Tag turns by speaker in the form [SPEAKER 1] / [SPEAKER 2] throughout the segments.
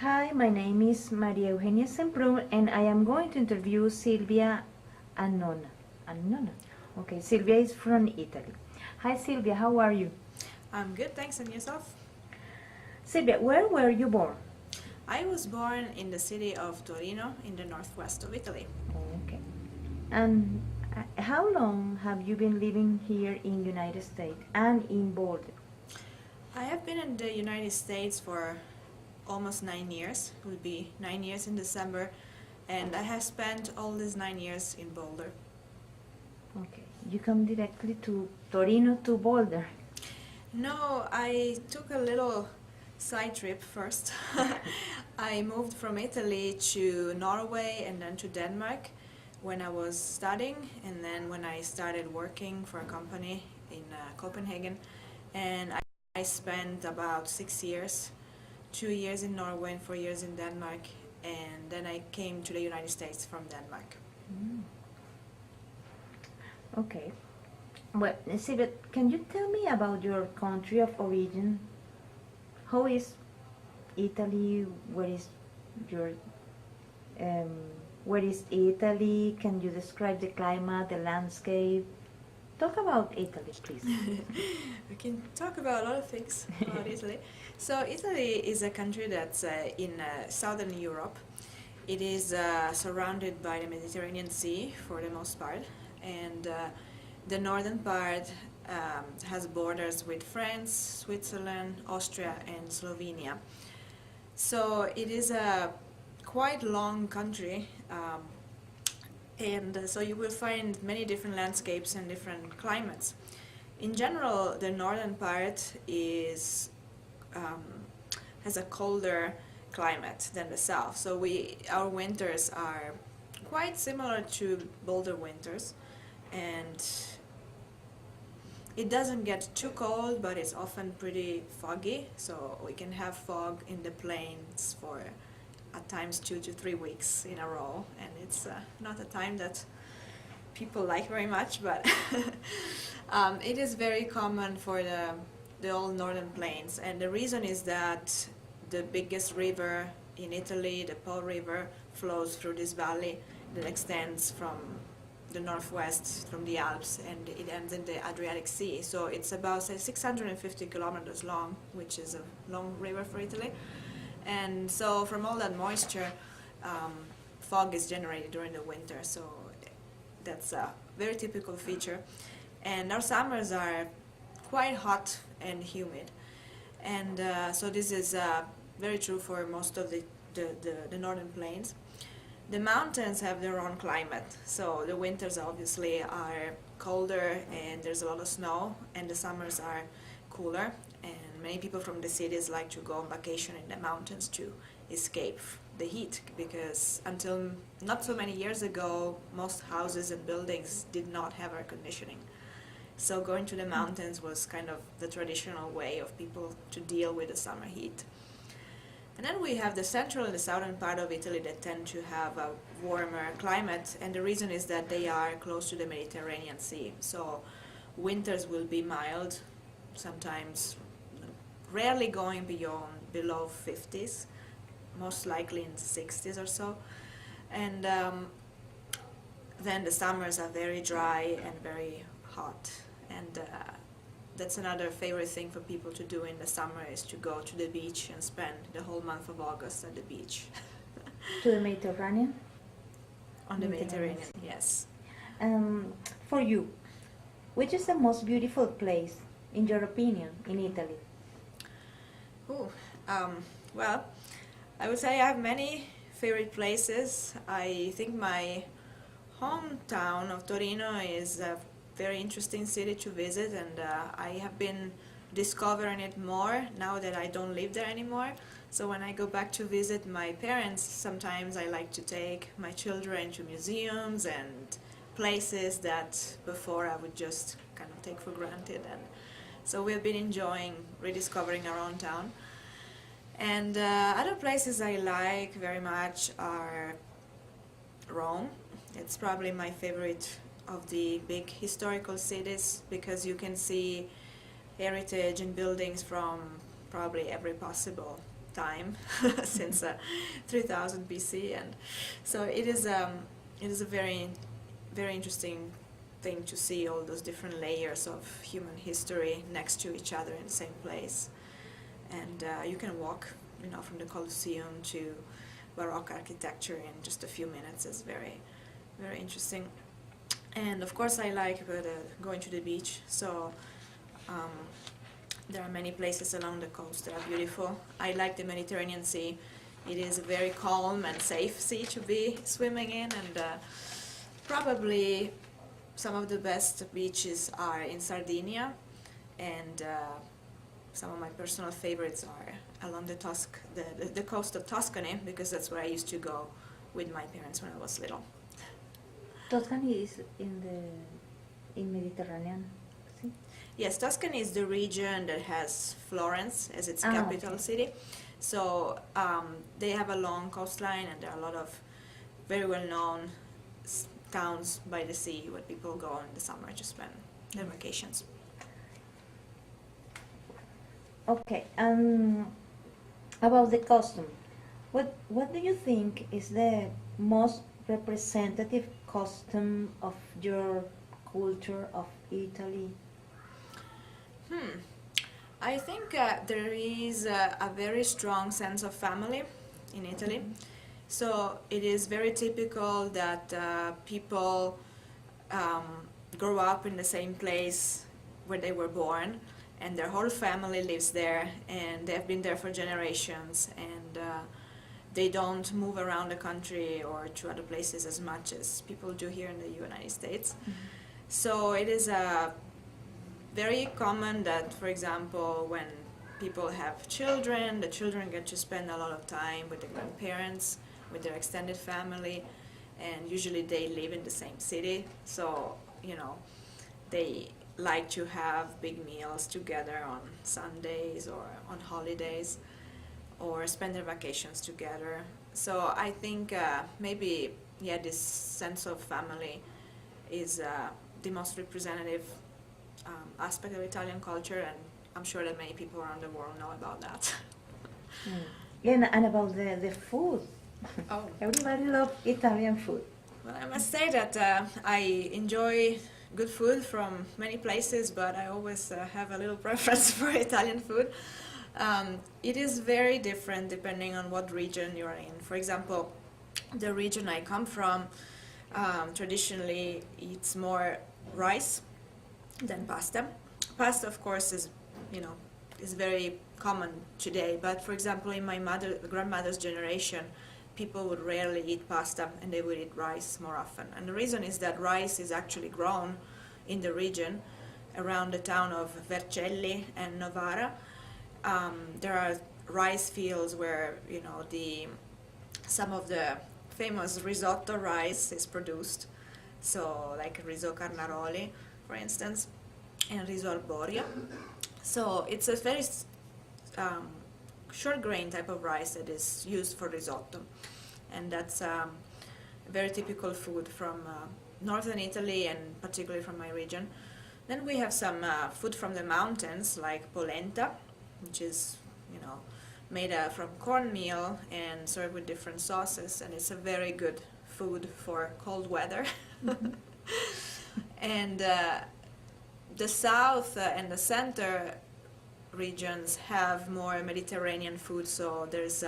[SPEAKER 1] Hi, my name is Maria Eugenia Semprún and I am going to interview Silvia Agnona. Agnona? Okay, Silvia is from Italy. Hi Silvia, how are you?
[SPEAKER 2] I'm good, thanks, and yourself?
[SPEAKER 1] Silvia, where were you born?
[SPEAKER 2] I was born in the city of Torino in the northwest of Italy.
[SPEAKER 1] Okay. And how long have you been living here in United States and in Boulder?
[SPEAKER 2] I have been in the United States for almost 9 years. It will be 9 years in December, and I have spent all these 9 years in Boulder.
[SPEAKER 1] Okay. You come directly to Torino to Boulder.
[SPEAKER 2] No, I took a little side trip first. I moved from Italy to Norway and then to Denmark when I was studying, and then when I started working for a company in Copenhagen, and I spent about 6 years, 2 years in Norway and 4 years in Denmark, and then I came to the United States from Denmark.
[SPEAKER 1] Mm. Okay. Well, Silvia, can you tell me about your country of origin? How is Italy? Where is your um, where is Italy? Can you describe the climate, the landscape? Talk about Italy, please.
[SPEAKER 2] We can talk about a lot of things about Italy. So Italy is a country that's in southern Europe. It is surrounded by the Mediterranean Sea for the most part, and the northern part has borders with France, Switzerland, Austria, and Slovenia. So it is a quite long country, and so you will find many different landscapes and different climates. In general, the northern part is has a colder climate than the south. So our winters are quite similar to Boulder winters, and it doesn't get too cold, but it's often pretty foggy. So we can have fog in the plains for at times 2 to 3 weeks in a row, and it's not a time that people like very much, but it is very common for the old northern plains, and the reason is that the biggest river in Italy, the Po River, flows through this valley that extends from the northwest, from the Alps, and it ends in the Adriatic Sea. So it's about, say, 650 kilometers long, which is a long river for Italy. And so from all that moisture, fog is generated during the winter, so that's a very typical feature. And our summers are quite hot and humid, and so this is very true for most of the northern plains. The mountains have their own climate, so the winters obviously are colder and there's a lot of snow, and the summers are cooler, and many people from the cities like to go on vacation in the mountains to escape the heat, because until not so many years ago, most houses and buildings did not have air conditioning. So going to the mountains was kind of the traditional way of people to deal with the summer heat. And then we have the central and the southern part of Italy that tend to have a warmer climate, and the reason is that they are close to the Mediterranean Sea. So winters will be mild, sometimes rarely going below 50s, most likely in the 60s or so. And then the summers are very dry and very hot, and that's another favorite thing for people to do in the summer, is to go to the beach and spend the whole month of August at the beach.
[SPEAKER 1] To the Mediterranean?
[SPEAKER 2] On the Mediterranean, yes.
[SPEAKER 1] For you, which is the most beautiful place, in your opinion, in Italy?
[SPEAKER 2] Ooh, well, I would say I have many favorite places. I think my hometown of Torino is a very interesting city to visit, and I have been discovering it more now that I don't live there anymore. So when I go back to visit my parents, sometimes I like to take my children to museums and places that before I would just kind of take for granted. And so we've been enjoying rediscovering our own town. And other places I like very much are Rome. It's probably my favorite of the big historical cities, because you can see heritage and buildings from probably every possible time since 3000 BC, and so it is a very very interesting thing to see all those different layers of human history next to each other in the same place. And you can walk, from the Colosseum to Baroque architecture in just a few minutes. It's very, very interesting. And of course, I like going to the beach. So there are many places along the coast that are beautiful. I like the Mediterranean Sea. It is a very calm and safe sea to be swimming in, and probably some of the best beaches are in Sardinia, and some of my personal favorites are along the coast of Tuscany, because that's where I used to go with my parents when I was little.
[SPEAKER 1] Tuscany is in Mediterranean Sea?
[SPEAKER 2] Yes, Tuscany is the region that has Florence as its capital city. So they have a long coastline, and there are a lot of very well-known towns by the sea where people go in the summer to spend their vacations.
[SPEAKER 1] Okay, about the costume, what do you think is the most representative costume of your culture of Italy?
[SPEAKER 2] I think there is a very strong sense of family in Italy. Mm-hmm. So it is very typical that people grow up in the same place where they were born, and their whole family lives there, and they have been there for generations, and they don't move around the country or to other places as much as people do here in the United States. Mm-hmm. So it is very common that, for example, when people have children, the children get to spend a lot of time with their grandparents, with their extended family, and usually they live in the same city, so they like to have big meals together on Sundays or on holidays, or spend their vacations together. So I think maybe this sense of family is the most representative aspect of Italian culture, and I'm sure that many people around the world know about that.
[SPEAKER 1] And about the food.
[SPEAKER 2] Oh.
[SPEAKER 1] Everybody loves Italian food.
[SPEAKER 2] Well, I must say that I enjoy good food from many places, but I always have a little preference for Italian food. It is very different depending on what region you're in. For example, the region I come from traditionally eats more rice than pasta. Pasta, of course, is very common today, but for example, in my grandmother's generation, people would rarely eat pasta, and they would eat rice more often. And the reason is that rice is actually grown in the region around the town of Vercelli and Novara. There are rice fields where some of the famous risotto rice is produced, so like riso carnaroli, for instance, and riso arborio. So it's a very short grain type of rice that is used for risotto, and that's very typical food from northern Italy, and particularly from my region. Then we have some food from the mountains, like polenta, which is made from cornmeal and served with different sauces, and it's a very good food for cold weather. And the south and the center regions have more Mediterranean food, so there's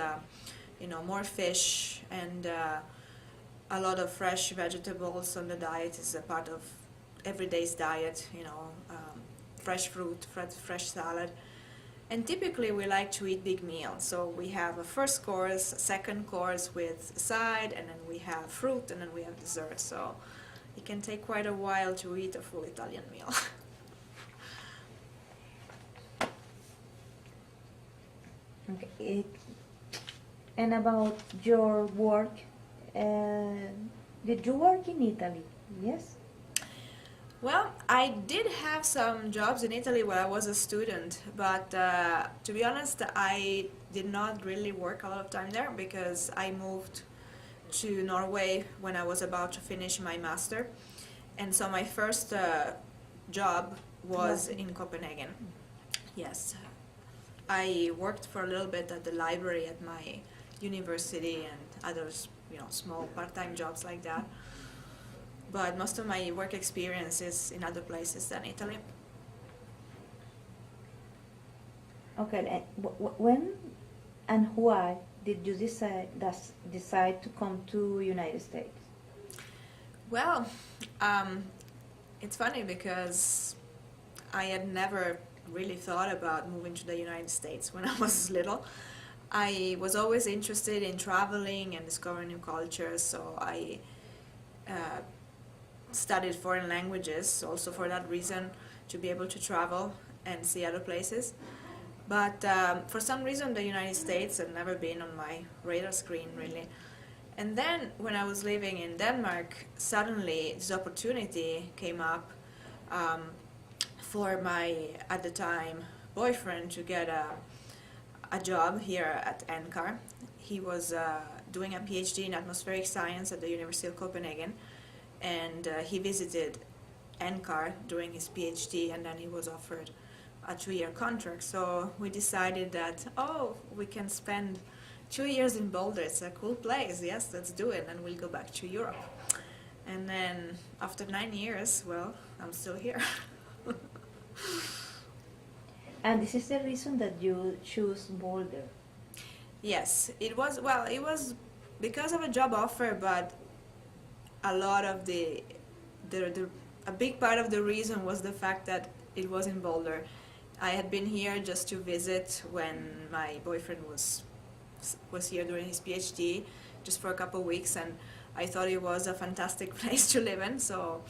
[SPEAKER 2] more fish and a lot of fresh vegetables on the diet. Is a part of everyday's diet, fresh fruit, fresh salad. And typically we like to eat big meals, so we have a first course, a second course with a side, and then we have fruit, and then we have dessert, so it can take quite a while to eat a full Italian meal.
[SPEAKER 1] Okay. And about your work, did you work in Italy? Yes?
[SPEAKER 2] Well, I did have some jobs in Italy while I was a student, but to be honest, I did not really work a lot of time there, because I moved to Norway when I was about to finish my master, and so my first job was in Copenhagen. Yes. I worked for a little bit at the library at my university and others, small part-time jobs like that. But most of my work experience is in other places than Italy.
[SPEAKER 1] Okay, and when and why did you decide to come to United States?
[SPEAKER 2] Well, it's funny because I had never really thought about moving to the United States when I was little. I was always interested in traveling and discovering new cultures, so I studied foreign languages also for that reason, to be able to travel and see other places. But for some reason the United States had never been on my radar screen really. And then when I was living in Denmark, suddenly this opportunity came up for my, at the time, boyfriend to get a job here at NCAR. He was doing a PhD in atmospheric science at the University of Copenhagen, and he visited NCAR during his PhD, and then he was offered a 2-year contract. So we decided that, we can spend 2 years in Boulder. It's a cool place. Yes, let's do it, and we'll go back to Europe. And then after 9 years, well, I'm still here.
[SPEAKER 1] And this is the reason that you choose Boulder.
[SPEAKER 2] Yes, it was because of a job offer, but a lot of a big part of the reason was the fact that it was in Boulder. I had been here just to visit when my boyfriend was here doing his PhD, just for a couple of weeks, and I thought it was a fantastic place to live in. So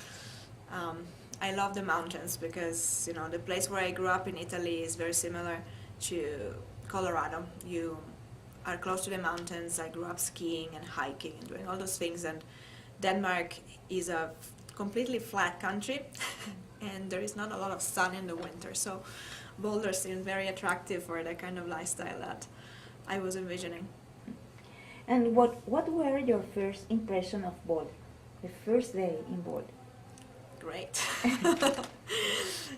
[SPEAKER 2] I love the mountains because the place where I grew up in Italy is very similar to Colorado. You are close to the mountains. I grew up skiing and hiking and doing all those things, and Denmark is a completely flat country and there is not a lot of sun in the winter, so Boulder seemed very attractive for the kind of lifestyle that I was envisioning.
[SPEAKER 1] And what were your first impression of Boulder, the first day in Boulder?
[SPEAKER 2] Great.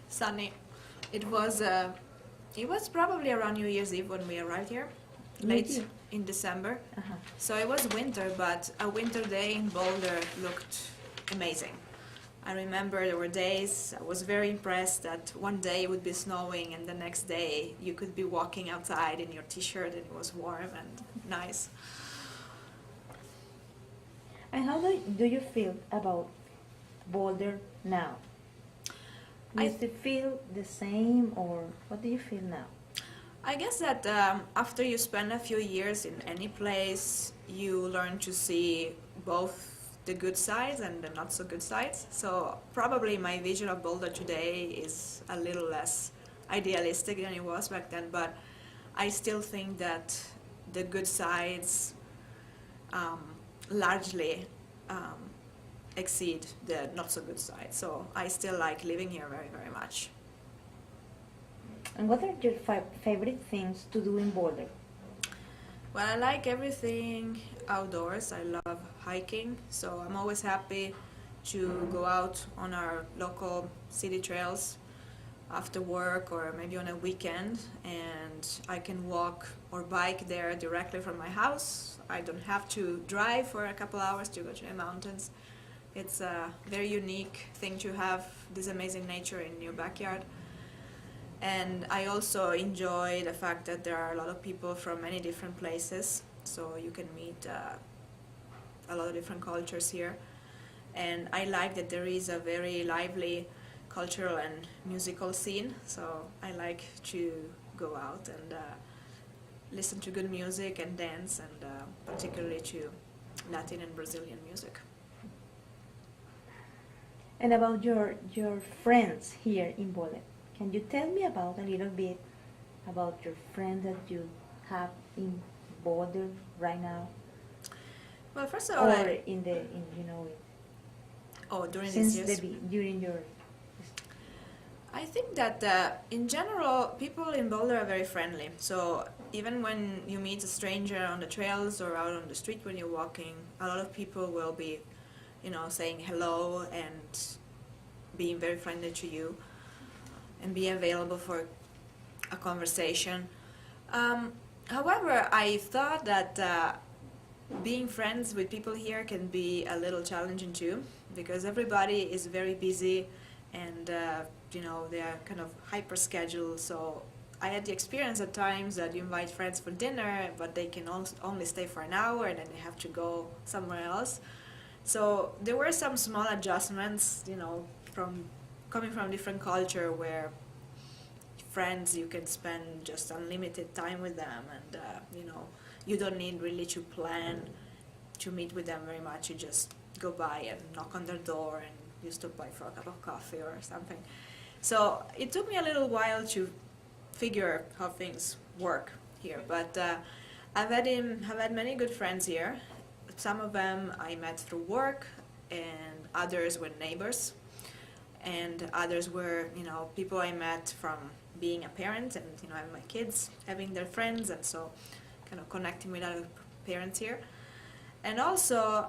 [SPEAKER 2] Sunny. It was probably around New Year's Eve when we arrived here, late in December.
[SPEAKER 1] Uh-huh.
[SPEAKER 2] So it was winter, but a winter day in Boulder looked amazing. I remember there were days I was very impressed that one day it would be snowing and the next day you could be walking outside in your t-shirt and it was warm and nice.
[SPEAKER 1] And how do you feel about Boulder now? Do you still feel the same, or what do you feel now?
[SPEAKER 2] I guess that after you spend a few years in any place, you learn to see both the good sides and the not so good sides. So probably my vision of Boulder today is a little less idealistic than it was back then, but I still think that the good sides largely exceed the not so good sides. So I still like living here very, very much.
[SPEAKER 1] And what are your favorite things to do in Boulder?
[SPEAKER 2] Well, I like everything outdoors. I love hiking, so I'm always happy to go out on our local city trails after work or maybe on a weekend, and I can walk or bike there directly from my house. I don't have to drive for a couple hours to go to the mountains. It's a very unique thing to have this amazing nature in your backyard. And I also enjoy the fact that there are a lot of people from many different places, so you can meet a lot of different cultures here. And I like that there is a very lively cultural and musical scene, so I like to go out and listen to good music and dance, and particularly to Latin and Brazilian music.
[SPEAKER 1] And about your friends here in Boulder, can you tell me about a little bit about your friends that you have in Boulder right now?
[SPEAKER 2] Well, first of all,
[SPEAKER 1] or
[SPEAKER 2] during
[SPEAKER 1] since
[SPEAKER 2] these years,
[SPEAKER 1] during your.
[SPEAKER 2] I think that in general, people in Boulder are very friendly. So even when you meet a stranger on the trails or out on the street when you're walking, a lot of people will be, saying hello and being very friendly to you and be available for a conversation. However, I thought that being friends with people here can be a little challenging too, because everybody is very busy and they are kind of hyper scheduled. So I had the experience at times that you invite friends for dinner, but they can only stay for an hour and then they have to go somewhere else. So there were some small adjustments, from coming from different culture where friends you can spend just unlimited time with them, and you don't need really to plan to meet with them very much. You just go by and knock on their door and you stop by for a cup of coffee or something. So it took me a little while to figure how things work here, but have had many good friends here. Some of them I met through work, and others were neighbors, and others were people I met from being a parent, and having my kids, having their friends, and so kind of connecting with other parents here. And also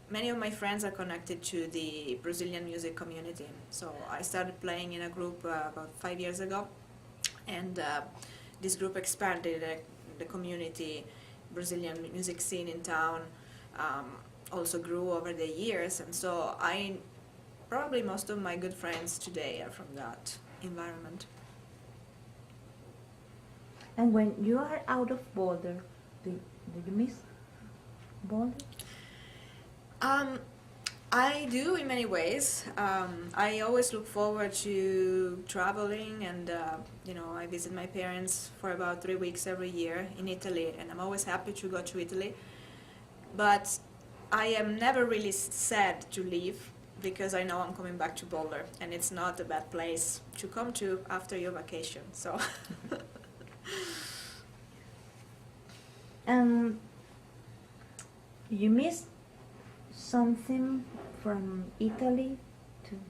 [SPEAKER 2] many of my friends are connected to the Brazilian music community. So I started playing in a group about 5 years ago, and this group expanded the community. Brazilian music scene in town also grew over the years, and so probably most of my good friends today are from that environment.
[SPEAKER 1] And when you are out of Boulder, do you miss Boulder?
[SPEAKER 2] I do in many ways. I always look forward to traveling, and I visit my parents for about 3 weeks every year in Italy, and I'm always happy to go to Italy. But I am never really sad to leave, because I know I'm coming back to Boulder, and it's not a bad place to come to after your vacation. So.
[SPEAKER 1] You miss something from Italy too?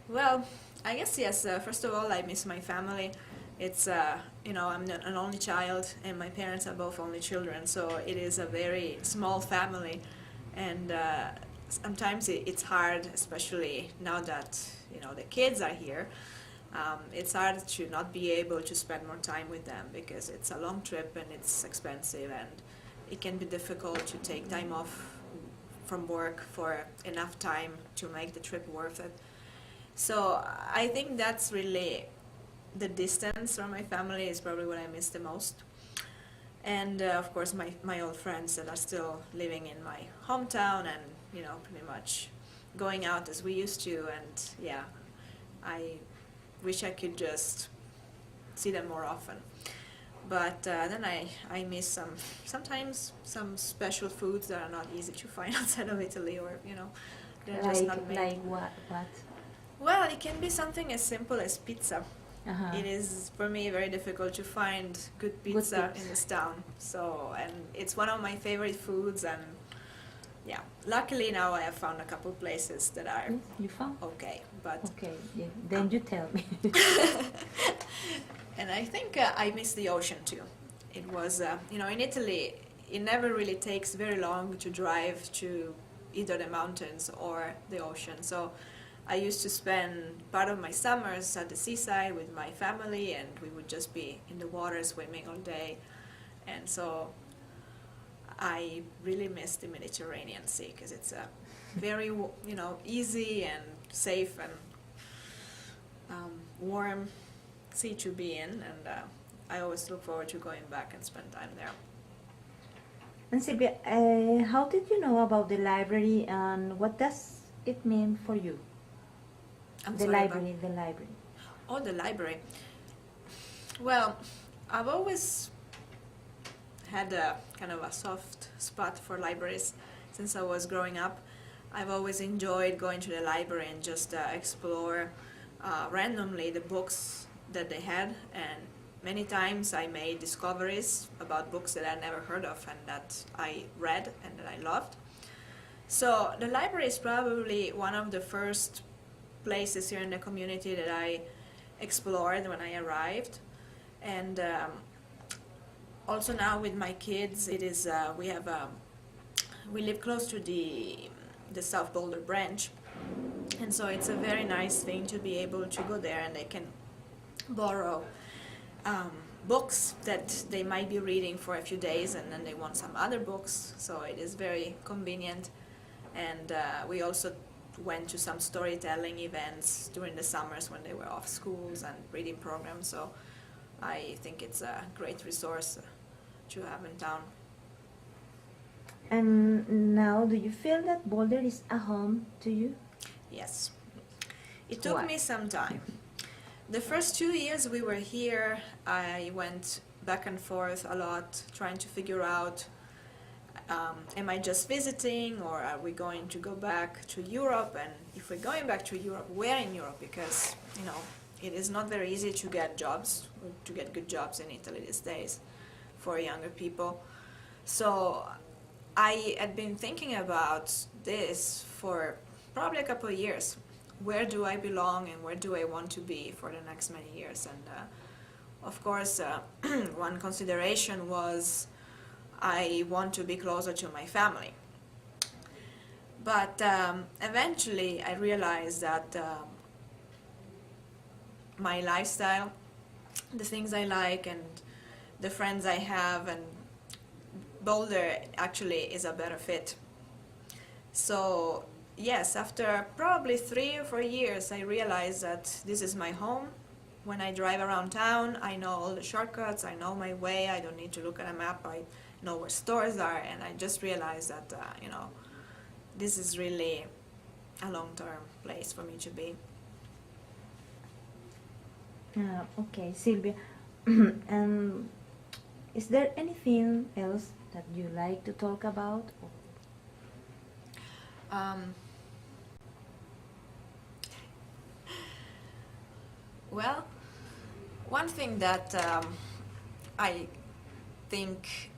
[SPEAKER 2] Well, I guess yes. First of all, I miss my family. It's I'm an only child, and my parents are both only children, so it is a very small family, and sometimes it's hard, especially now that the kids are here. It's hard to not be able to spend more time with them, because it's a long trip and it's expensive, and it can be difficult to take time off from work for enough time to make the trip worth it. So I think that's really the distance from my family is probably what I miss the most. And of course my old friends that are still living in my hometown, and pretty much going out as we used to, and yeah, I wish I could just see them more often. But then I miss sometimes some special foods that are not easy to find outside of Italy, or they're just not made.
[SPEAKER 1] Like what?
[SPEAKER 2] Well, it can be something as simple as pizza.
[SPEAKER 1] Uh-huh.
[SPEAKER 2] It is for me very difficult to find good pizza in this town. So, and it's one of my favorite foods, and yeah, luckily now I have found a couple places that are
[SPEAKER 1] You found?
[SPEAKER 2] okay, but
[SPEAKER 1] Okay, yeah. Then you tell me.
[SPEAKER 2] and I think I miss the ocean too. It was in Italy it never really takes very long to drive to either the mountains or the ocean. So I used to spend part of my summers at the seaside with my family, and we would just be in the water swimming all day. And so I really miss the Mediterranean Sea, because it's a very easy and safe and warm sea to be in, and I always look forward to going back and spend time there.
[SPEAKER 1] And Silvia, how did you know about the library, and what does it mean for you? The library.
[SPEAKER 2] Oh, the library. Well, I've always had a kind of a soft spot for libraries since I was growing up. I've always enjoyed going to the library and just explore randomly the books that they had, and many times I made discoveries about books that I never heard of and that I read and that I loved. So the library is probably one of the first places here in the community that I explored when I arrived. And also now with my kids, it is we live close to the South Boulder branch, and so it's a very nice thing to be able to go there, and they can borrow books that they might be reading for a few days, and then they want some other books, so it is very convenient. And we also went to some storytelling events during the summers when they were off schools and reading programs, so I think it's a great resource to have in town.
[SPEAKER 1] And now, do you feel that Boulder is a home to you?
[SPEAKER 2] Yes. It took
[SPEAKER 1] Why?
[SPEAKER 2] me some time. The first 2 years we were here, I went back and forth a lot, trying to figure out, am I just visiting, or are we going to go back to Europe? And if we're going back to Europe, where in Europe? Because, you know, it is not very easy to get jobs, or to get good jobs in Italy these days for younger people. So I had been thinking about this for probably a couple of years. Where do I belong and where do I want to be for the next many years? And of course, one consideration was I want to be closer to my family. But eventually I realized that my lifestyle, the things I like and the friends I have, and Boulder actually is a better fit. So yes, after probably 3 or 4 years, I realized that this is my home. When I drive around town, I know all the shortcuts, I know my way, I don't need to look at a map, I know where stores are, and I just realized that, you know, this is really a long-term place for me to be.
[SPEAKER 1] Okay, Silvia. And is there anything else that you like to talk about?
[SPEAKER 2] Well, one thing that I think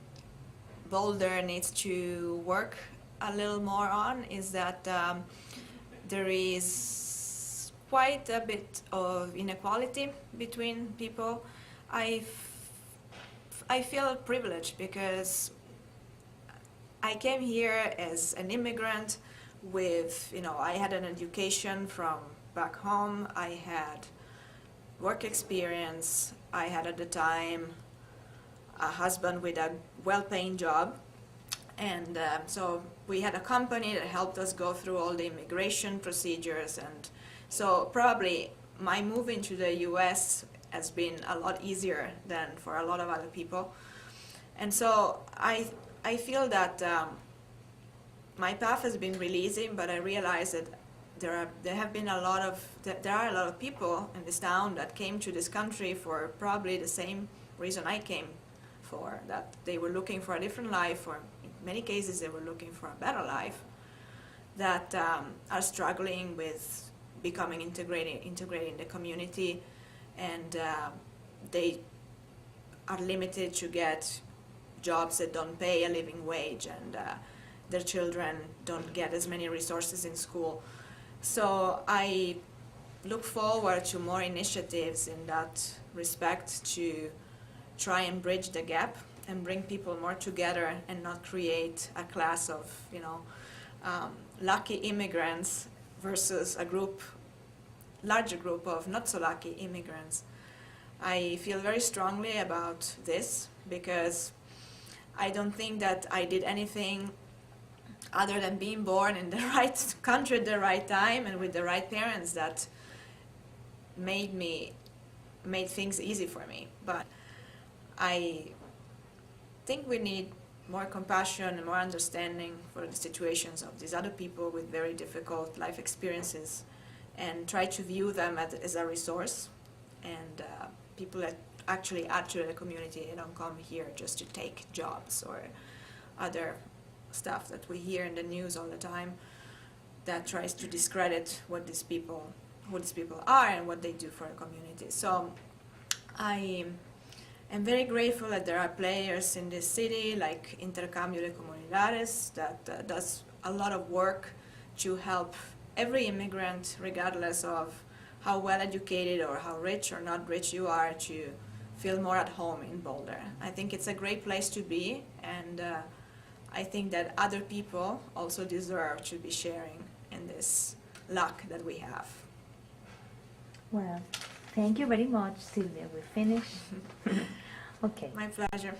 [SPEAKER 2] Boulder needs to work a little more on is that there is quite a bit of inequality between people. I feel privileged because I came here as an immigrant with, you know, I had an education from back home, I had work experience, I had at the time a husband with a well-paying job, and so we had a company that helped us go through all the immigration procedures, and so probably my move into the US has been a lot easier than for a lot of other people. And so I feel that my path has been really easy, but I realize that there are a lot of people in this town that came to this country for probably the same reason I came for, that they were looking for a different life, or in many cases they were looking for a better life, that are struggling with becoming integrated in the community, and they are limited to get jobs that don't pay a living wage, and their children don't get as many resources in school. So I look forward to more initiatives in that respect to try and bridge the gap and bring people more together and not create a class of, you know, lucky immigrants versus a larger group of not so lucky immigrants. I feel very strongly about this because I don't think that I did anything other than being born in the right country at the right time and with the right parents that made things easy for me. But I think we need more compassion and more understanding for the situations of these other people with very difficult life experiences, and try to view them as a resource, and people that actually add to the community. They don't come here just to take jobs or other stuff that we hear in the news all the time that tries to discredit who these people are and what they do for the community. So I am very grateful that there are players in this city like Intercambio de Comunidades that does a lot of work to help every immigrant, regardless of how well educated or how rich or not rich you are, to feel more at home in Boulder. I think it's a great place to be, and I think that other people also deserve to be sharing in this luck that we have.
[SPEAKER 1] Well, Thank you very much, Silvia. We finished. Okay.
[SPEAKER 2] My pleasure.